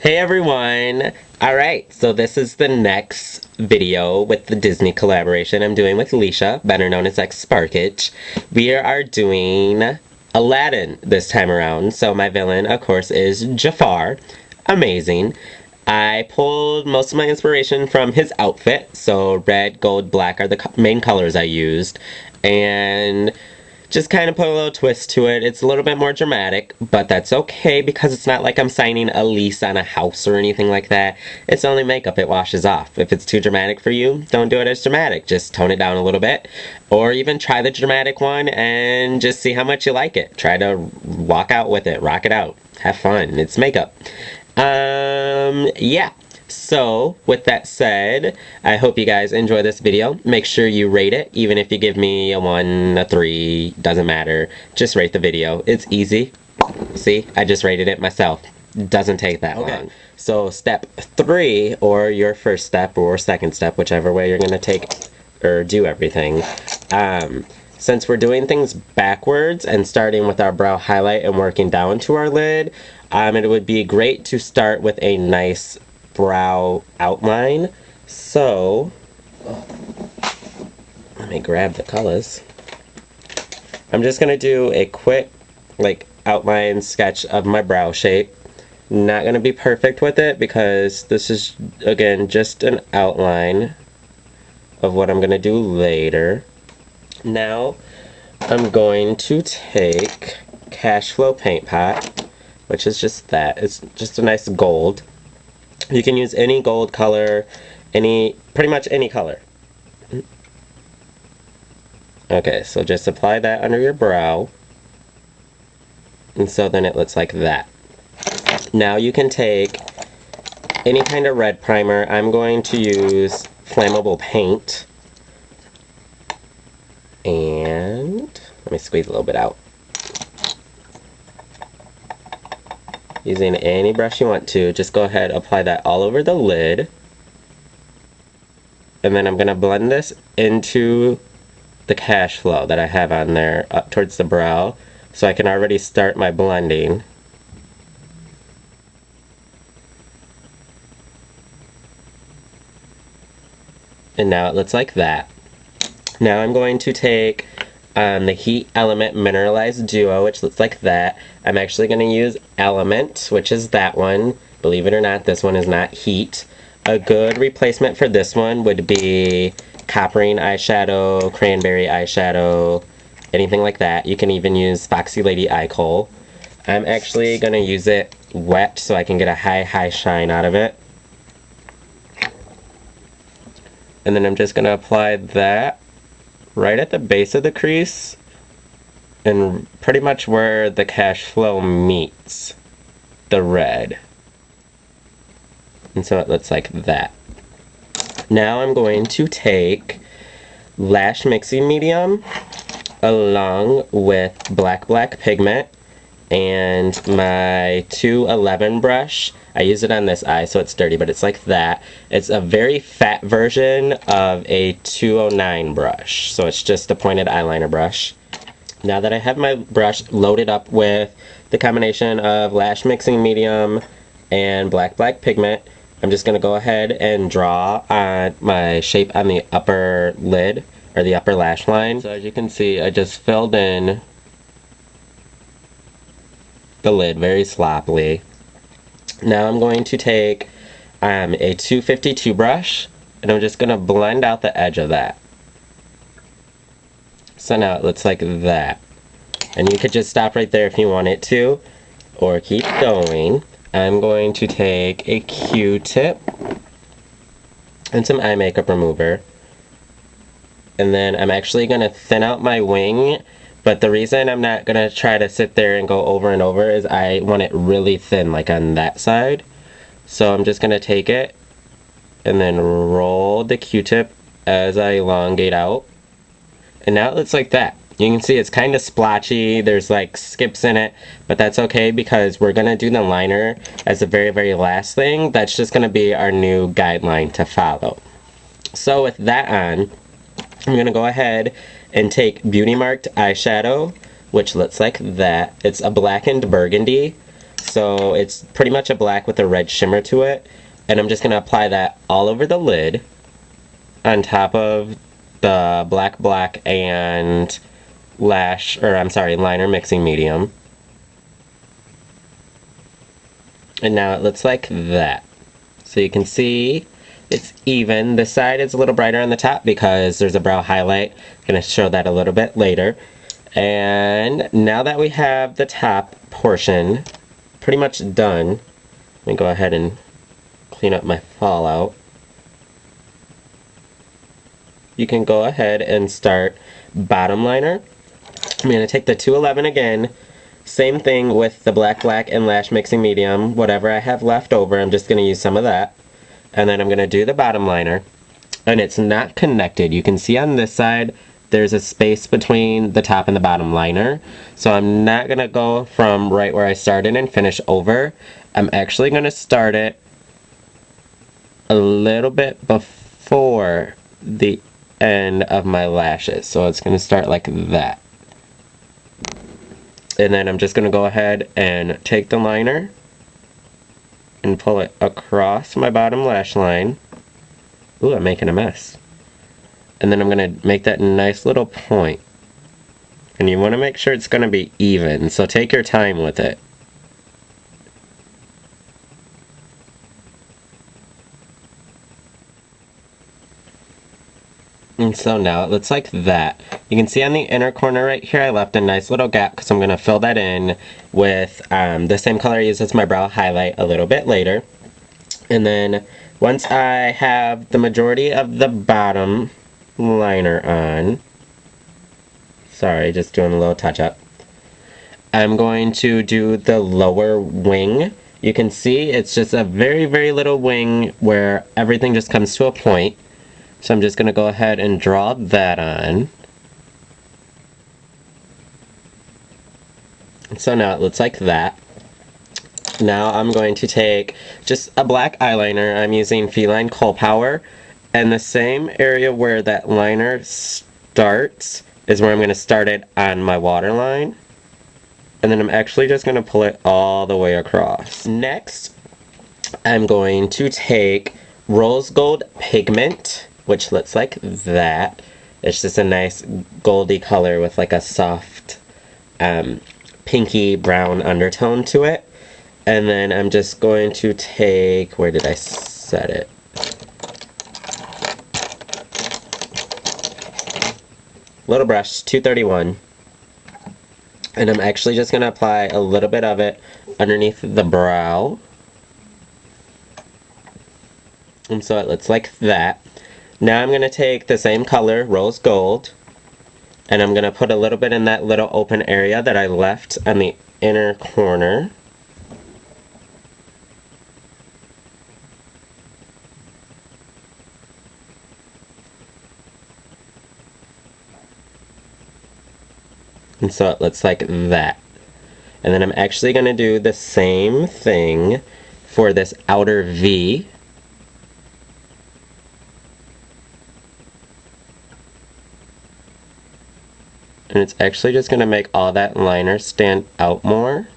Hey everyone! Alright, so this is the next video with the Disney collaboration I'm doing with Leisha, better known as X Sparkage. We are doing Aladdin this time around. So my villain, of course, is Jafar. Amazing. I pulled most of my inspiration from his outfit. So red, gold, black are the main colors I used. And just kind of put a little twist to it. It's a little bit more dramatic, but that's okay because it's not like I'm signing a lease on a house or anything like that. It's only makeup, it washes off. If it's too dramatic for you, don't do it as dramatic. Just tone it down a little bit. Or even try the dramatic one and just see how much you like it. Try to walk out with it, rock it out. Have fun. It's makeup. Yeah. So, with that said, I hope you guys enjoy this video. Make sure you rate it, even if you give me a 1, a 3, doesn't matter. Just rate the video. It's easy. See, I just rated it myself. Doesn't take that long. So, step 3, or your first step, or second step, whichever way you're going to take or do everything. Since we're doing things backwards and starting with our brow highlight and working down to our lid, it would be great to start with a nice brow outline. So let me grab the colors. I'm just gonna do a quick outline sketch of my brow shape. Not gonna be perfect with it because this is again just an outline of what I'm gonna do later. Now I'm going to take Cash Flow Paint Pot, which is just that. It's just a nice gold. You can use any gold color, pretty much any color. Okay, so just apply that under your brow. And so then it looks like that. Now you can take any kind of red primer. I'm going to use flammable paint. And let me squeeze a little bit out. Using any brush you want to, just go ahead, apply that all over the lid. And then I'm going to blend this into the cash flow that I have on there up towards the brow, so I can already start my blending. And now it looks like that. Now I'm going to take the Heat Element Mineralized Duo, which looks like that. I'm actually going to use Element, which is that one. Believe it or not, this one is not Heat. A good replacement for this one would be Coppering eyeshadow, Cranberry eyeshadow, anything like that. You can even use Foxy Lady Eye Kohl. I'm actually going to use it wet so I can get a high shine out of it. And then I'm just going to apply that right at the base of the crease and pretty much where the cash flow meets the red. And so it looks like that. Now I'm going to take Lash Mixing Medium along with black pigment and my 211 brush. I use it on this eye so it's dirty, but it's like that. It's a very fat version of a 209 brush, so it's just a pointed eyeliner brush. Now that I have my brush loaded up with the combination of Lash Mixing Medium and black pigment, I'm just going to go ahead and draw on my shape on the upper lid, or the upper lash line. So as you can see, I just filled in the lid very sloppily. Now I'm going to take a 252 brush, and I'm just going to blend out the edge of that. So now it looks like that. And you could just stop right there if you want it to, or keep going. I'm going to take a Q-tip and some eye makeup remover. And then I'm actually going to thin out my wing. But the reason I'm not going to try to sit there and go over and over is I want it really thin, like on that side. So I'm just going to take it and then roll the Q-tip as I elongate out. And now it looks like that. You can see it's kind of splotchy, there's like skips in it, but that's okay because we're going to do the liner as the very last thing. That's just going to be our new guideline to follow. So with that on, I'm going to go ahead and take Beauty Marked eyeshadow, which looks like that. It's a blackened burgundy. So it's pretty much a black with a red shimmer to it. And I'm just going to apply that all over the lid on top of the black and lash, or I'm sorry, liner mixing medium. And now it looks like that. So you can see it's even. The side is a little brighter on the top because there's a brow highlight. I'm going to show that a little bit later. And now that we have the top portion pretty much done, let me go ahead and clean up my fallout. You can go ahead and start bottom liner. I'm going to take the 211 again. Same thing with the black and lash mixing medium. Whatever I have left over, I'm just going to use some of that. And then I'm going to do the bottom liner. And it's not connected. You can see on this side, there's a space between the top and the bottom liner. So I'm not going to go from right where I started and finish over. I'm actually going to start it a little bit before the end of my lashes. So it's going to start like that. And then I'm just going to go ahead and take the liner and pull it across my bottom lash line. Ooh, I'm making a mess. And then I'm going to make that nice little point. And you want to make sure it's going to be even, so take your time with it. And so now it looks like that. You can see on the inner corner right here I left a nice little gap because I'm going to fill that in with the same color I used as my brow highlight a little bit later. And then once I have the majority of the bottom liner on, sorry, just doing a little touch up, I'm going to do the lower wing. You can see it's just a very little wing where everything just comes to a point. So I'm just going to go ahead and draw that on. So now it looks like that. Now I'm going to take just a black eyeliner. I'm using Feline Kohl Power. And the same area where that liner starts is where I'm going to start it on my waterline. And then I'm actually just going to pull it all the way across. Next, I'm going to take Rose Gold Pigment, which looks like that. It's just a nice goldy color with like a soft pinky brown undertone to it. And then I'm just going to take, where did I set it? Little brush, 231. And I'm actually just going to apply a little bit of it underneath the brow. And so it looks like that. Now I'm going to take the same color, rose gold, and I'm going to put a little bit in that little open area that I left on the inner corner. And so it looks like that. And then I'm actually going to do the same thing for this outer V. And it's actually just going to make all that liner stand out more.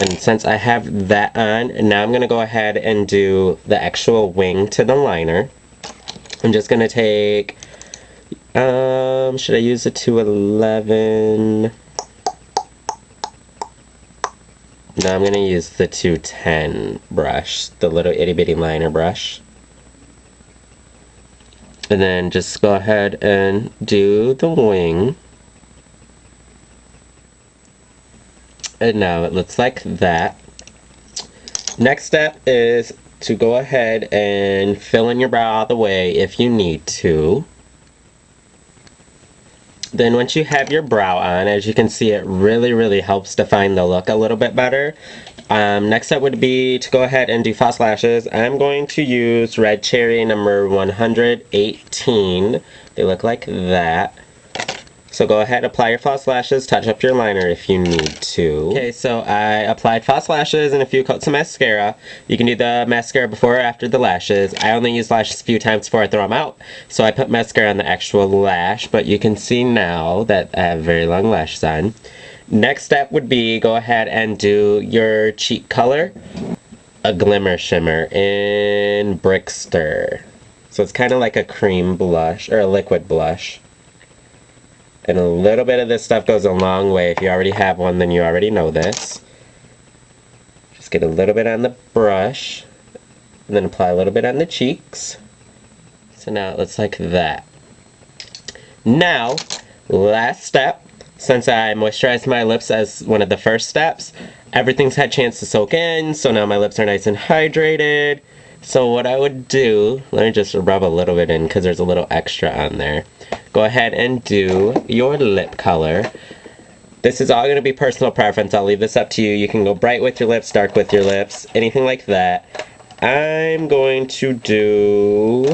And since I have that on, now I'm going to go ahead and do the actual wing to the liner. I'm just going to take, should I use the 211? No, I'm going to use the 210 brush, the little itty bitty liner brush. And then just go ahead and do the wing. And now it looks like that. Next step is to go ahead and fill in your brow all the way if you need to. Then once you have your brow on, as you can see, it really helps define the look a little bit better. Next step would be to go ahead and do false lashes. I'm going to use Red Cherry number 118. They look like that. So go ahead, apply your false lashes, touch up your liner if you need to. Okay, so I applied false lashes and a few coats of mascara. You can do the mascara before or after the lashes. I only use lashes a few times before I throw them out, so I put mascara on the actual lash, but you can see now that I have very long lashes on. Next step would be go ahead and do your cheek color, a glimmer shimmer in Brickster. So it's kind of like a cream blush or a liquid blush. And a little bit of this stuff goes a long way. If you already have one, then you already know this. Just get a little bit on the brush, and then apply a little bit on the cheeks. So now it looks like that. Now, last step, since I moisturized my lips as one of the first steps, everything's had a chance to soak in, so now my lips are nice and hydrated. So what I would do, let me just rub a little bit in because there's a little extra on there. Go ahead and do your lip color. This is all going to be personal preference. I'll leave this up to you. You can go bright with your lips, dark with your lips, anything like that. I'm going to do,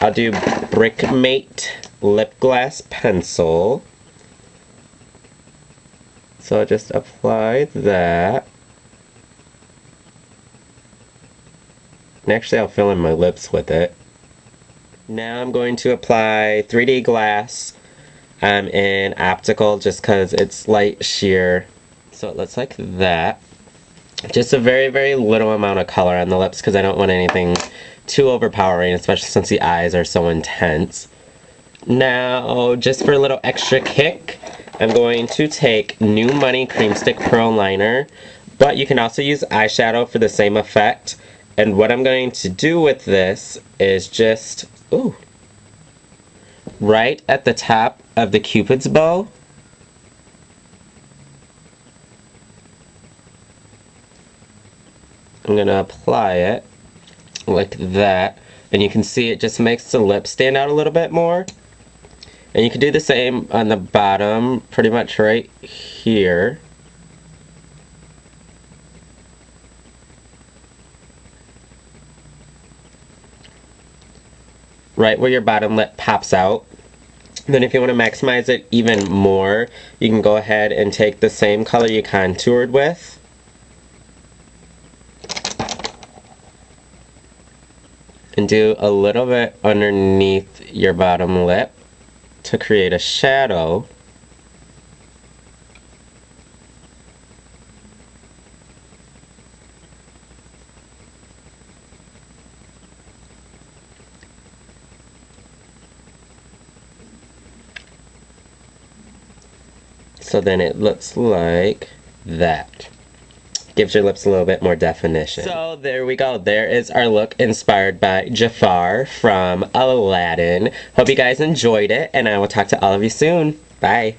I'll do Brickmate Lip Glass Pencil. So I'll just apply that. And actually I'll fill in my lips with it. Now I'm going to apply 3D Glass in Optical just because it's light sheer. So it looks like that. Just a very, very little amount of color on the lips because I don't want anything too overpowering, especially since the eyes are so intense. Now, just for a little extra kick, I'm going to take New Money Cream Stick Pearl Liner, but you can also use eyeshadow for the same effect. And what I'm going to do with this is just, ooh, right at the top of the Cupid's bow, I'm going to apply it like that. And you can see it just makes the lips stand out a little bit more. And you can do the same on the bottom, pretty much right here. Right where your bottom lip pops out. Then if you want to maximize it even more, you can go ahead and take the same color you contoured with. And do a little bit underneath your bottom lip to create a shadow. So then it looks like that. Gives your lips a little bit more definition. So there we go. There is our look inspired by Jafar from Aladdin. Hope you guys enjoyed it, and I will talk to all of you soon. Bye.